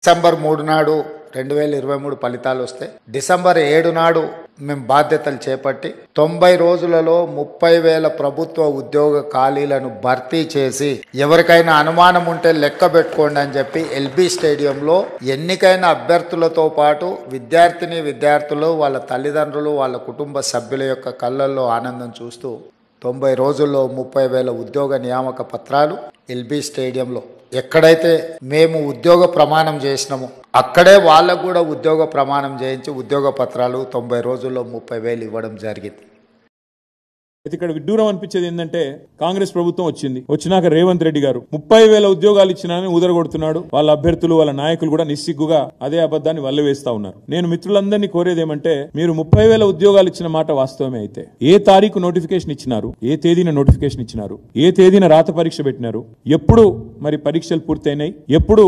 December 3 నాడు 2023 ఫలితాలు వస్తాయి. డిసెంబర్ 7 నాడు మేము బాధ్యతలు చేపట్టి 90 రోజులలో 30,000 ప్రభుత్వ ఉద్యోగ ఖాళీలను భర్తీ చేసి ఎవరికైనా అనుమానం ఉంటే లెక్క పెట్టుకోండి అని చెప్పి ఎల్బీ స్టేడియంలో ఎన్నికైన అభ్యర్థులతో పాటు విద్యార్థులు వాళ్ళ తల్లిదండ్రులు వాళ్ళ కుటుంబ సభ్యుల యొక్క కళ్ళల్లో ఆనందం చూస్తూ 90 రోజుల్లో 30,000 ఉద్యోగ నియామక పత్రాలు ఎల్బీ స్టేడియంలో ఎక్కడైతే మేము ఉద్యోగ ప్రమాణం చేసినామో అక్కడే వాళ్ళకు కూడా ఉద్యోగ ప్రమాణం చేయించి ఉద్యోగ పత్రాలు 90 రోజుల్లో 30,000 ఇవ్వడం జరిగింది. ఇక్కడ విడ్డూరం అనిపించేది ఏంటంటే కాంగ్రెస్ ప్రభుత్వం వచ్చినాక రేవంత్ రెడ్డి గారు 30,000 ఉద్యోగాలు ఇచ్చినానని ఊదరగొడుతున్నాడు. వాళ్ళ అభ్యర్థులు వాళ్ళ నాయకులు కూడా నిస్సిగ్గుగా అదే అబద్ధాన్ని వల్లవేస్తా ఉన్నారు. నేను మిత్రులందరినీ కోరేది ఏమంటే మీరు 30,000 ఉద్యోగాలు ఇచ్చిన మాట వాస్తవమే అయితే ఏ తారీఖు నోటిఫికేషన్ ఇచ్చినారు, ఏ తేదీన నోటిఫికేషన్ ఇచ్చినారు, ఏ తేదీన రాత పరీక్ష పెట్టినారు, ఎప్పుడు మరి పరీక్షలు పూర్తయినాయి, ఎప్పుడు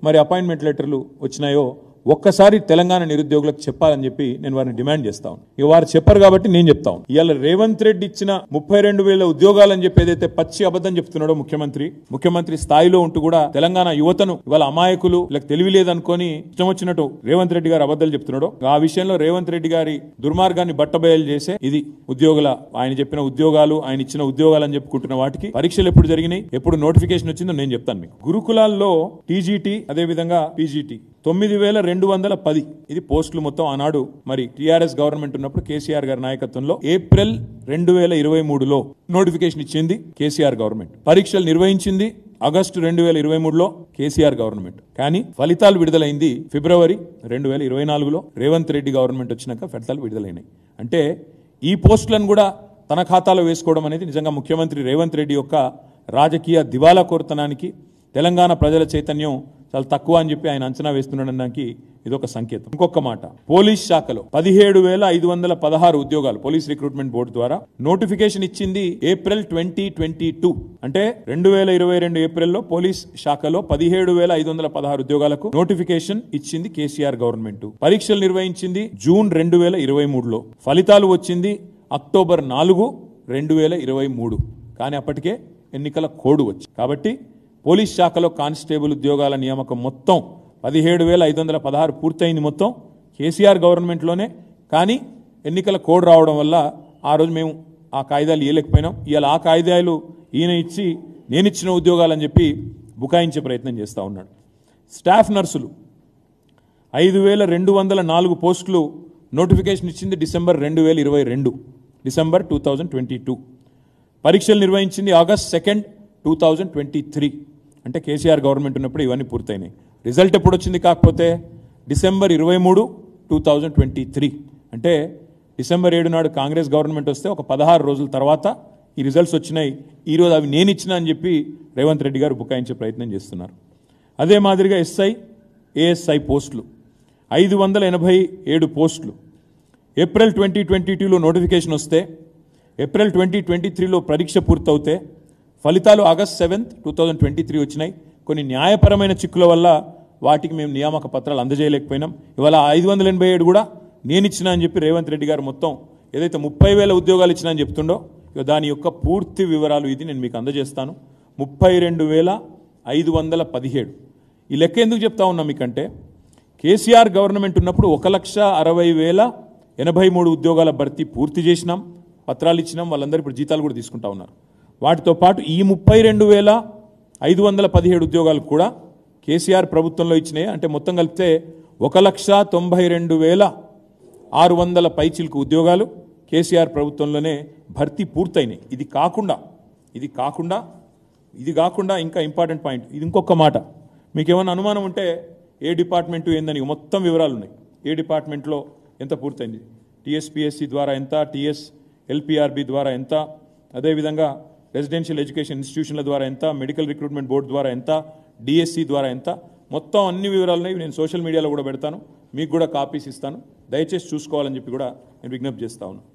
మరి అపాయింట్మెంట్ లెటర్లు వచ్చినాయో ఒక్కసారి తెలంగాణ నిరుద్యోగులకు చెప్పాలని చెప్పి నేను వారిని డిమాండ్ చేస్తాను. ఇక వారు చెప్పరు కాబట్టి నేను చెప్తాను. ఇవాళ రేవంత్ రెడ్డి ఇచ్చిన 32,000 ఉద్యోగాలని చెప్పి ఏదైతే పచ్చి అబద్ధం చెప్తున్నాడో ముఖ్యమంత్రి స్థాయిలో ఉంటూ కూడా తెలంగాణ యువతను ఇవాళ అమాయకులు ఇలా తెలివి లేదనుకొని ఇష్టం వచ్చినట్టు రేవంత్ రెడ్డి గారు అబద్ధాలు చెప్తున్నాడో ఆ విషయంలో రేవంత్ రెడ్డి గారి దుర్మార్గాన్ని బట్టబయలు చేసే ఇది ఉద్యోగుల ఆయన చెప్పిన ఉద్యోగాలు ఆయన ఇచ్చిన ఉద్యోగాలు అని చెప్పుకుంటున్న వాటికి పరీక్షలు ఎప్పుడు జరిగినాయి, ఎప్పుడు నోటిఫికేషన్ వచ్చిందో నేను చెప్తాను మీకు. గురుకులాల్లో టీజీటీ అదే విధంగా పీజీటీ 9,210 ఇది పోస్టులు మొత్తం ఆనాడు మరి టీఆర్ఎస్ గవర్నమెంట్ ఉన్నప్పుడు కేసీఆర్ గారి నాయకత్వంలో ఏప్రిల్ 2023లో నోటిఫికేషన్ ఇచ్చింది కేసీఆర్ గవర్నమెంట్. పరీక్షలు నిర్వహించింది ఆగస్టు 2023లో కేసీఆర్ గవర్నమెంట్. కానీ ఫలితాలు విడుదలైంది ఫిబ్రవరి 2024లో రేవంత్ రెడ్డి గవర్నమెంట్ వచ్చినాక ఫలితాలు విడుదలైనాయి. అంటే ఈ పోస్టులను కూడా తన ఖాతాలో వేసుకోవడం అనేది నిజంగా ముఖ్యమంత్రి రేవంత్ రెడ్డి యొక్క రాజకీయ దివాలా కోరుతనానికి తెలంగాణ ప్రజల చైతన్యం చాలా తక్కువ అని చెప్పి ఆయన అంచనా వేస్తున్నాడనడానికి ఇదొక సంకేతం. ఇంకొక మాట, పోలీస్ శాఖలో 17,516 ఉద్యోగాలు పోలీస్ రిక్రూట్మెంట్ బోర్డు ద్వారా నోటిఫికేషన్ ఇచ్చింది ఏప్రిల్ 2022. అంటే 2022 ఏప్రిల్లో పోలీస్ శాఖలో 17,516 ఉద్యోగాలకు నోటిఫికేషన్ ఇచ్చింది కేసీఆర్ గవర్నమెంట్. పరీక్షలు నిర్వహించింది జూన్ 2023లో, ఫలితాలు వచ్చింది అక్టోబర్ 4, 2023. కానీ అప్పటికే ఎన్నికల కోడ్ వచ్చి కాబట్టి పోలీస్ శాఖలో కానిస్టేబుల్ ఉద్యోగాల నియామకం మొత్తం 17,516 పూర్తయింది మొత్తం కేసీఆర్ గవర్నమెంట్లోనే. కానీ ఎన్నికల కోడ్ రావడం వల్ల ఆ రోజు మేము ఆ కాయిదాలు ఇవ్వలేకపోయినాం. ఇవాళ ఆ కాయిదాలు ఈయన ఇచ్చి నేనిచ్చిన ఉద్యోగాలని చెప్పి బుకాయించే ప్రయత్నం చేస్తూ ఉన్నాడు. స్టాఫ్ నర్సులు 5,204 పోస్టులు నోటిఫికేషన్ ఇచ్చింది డిసెంబర్ 2022, డిసెంబర్ 2022. పరీక్షలు నిర్వహించింది ఆగస్ట్ 2, 2023. అంటే కేసీఆర్ గవర్నమెంట్ ఉన్నప్పుడు ఇవన్నీ పూర్తయినాయి. రిజల్ట్ ఎప్పుడు వచ్చింది కాకపోతే డిసెంబర్ 23, 2023. అంటే డిసెంబర్ 7 నాడు కాంగ్రెస్ గవర్నమెంట్ వస్తే ఒక 16 రోజుల తర్వాత ఈ రిజల్ట్స్ వచ్చినాయి. ఈరోజు అవి నేను ఇచ్చినా అని చెప్పి రేవంత్ రెడ్డి గారు బుకాయించే ప్రయత్నం చేస్తున్నారు. అదే మాదిరిగా ఎస్ఐ ఏఎస్ఐ పోస్టులు 587 పోస్టులు ఏప్రిల్ 2022లో నోటిఫికేషన్ వస్తే ఏప్రిల్ 2023లో పరీక్ష పూర్తవుతే ఫలితాలు ఆగస్ట్ 7, 2023 వచ్చినాయి. కొన్ని న్యాయపరమైన చిక్కుల వల్ల వాటికి మేము నియామక పత్రాలు అందజేయలేకపోయినాం. ఇవాళ 587 కూడా నేను ఇచ్చినా అని చెప్పి రేవంత్ రెడ్డి గారు మొత్తం ఏదైతే 30,000 ఉద్యోగాలు ఇచ్చినా అని చెప్తుండో దాని యొక్క పూర్తి వివరాలు ఇది నేను మీకు అందజేస్తాను. 32,517 ఈ లెక్క ఎందుకు చెప్తా ఉన్నా మీకంటే కేసీఆర్ గవర్నమెంట్ ఉన్నప్పుడు 1,60,083 ఉద్యోగాల భర్తీ పూర్తి చేసినాం, పత్రాలు ఇచ్చినాం. వాళ్ళందరూ ఇప్పుడు జీతాలు కూడా తీసుకుంటా ఉన్నారు. వాటితో పాటు ఈ 32,517 ఉద్యోగాలు కూడా కేసీఆర్ ప్రభుత్వంలో ఇచ్చినాయి. అంటే మొత్తం కలిపితే 1,92,600 పైచిలకు ఉద్యోగాలు కేసీఆర్ ప్రభుత్వంలోనే భర్తీ పూర్తయినాయి. ఇది కాకుండా ఇంకా ఇంపార్టెంట్ పాయింట్, ఇది ఇంకొక మాట. మీకు ఏమైనా అనుమానం ఉంటే ఏ డిపార్ట్మెంటు ఏందని మొత్తం వివరాలు ఉన్నాయి. ఏ డిపార్ట్మెంట్లో ఎంత పూర్తయింది, టీఎస్పీఎస్సీ ద్వారా ఎంత, టీఎస్ ఎల్పిఆర్బి ద్వారా ఎంత, అదేవిధంగా రెసిడెన్షియల్ ఎడ్యుకేషన్ ఇన్స్టిట్యూషన్ల ద్వారా ఎంత, మెడికల్ రిక్రూట్మెంట్ బోర్డు ద్వారా ఎంత, డిఎస్సి ద్వారా ఎంత, మొత్తం అన్ని వివరాలున్నాయి. నేను సోషల్ మీడియాలో కూడా పెడతాను, మీకు కూడా కాపీస్ ఇస్తాను. దయచేసి చూసుకోవాలని చెప్పి కూడా నేను విజ్ఞప్తి చేస్తా ఉన్నాను.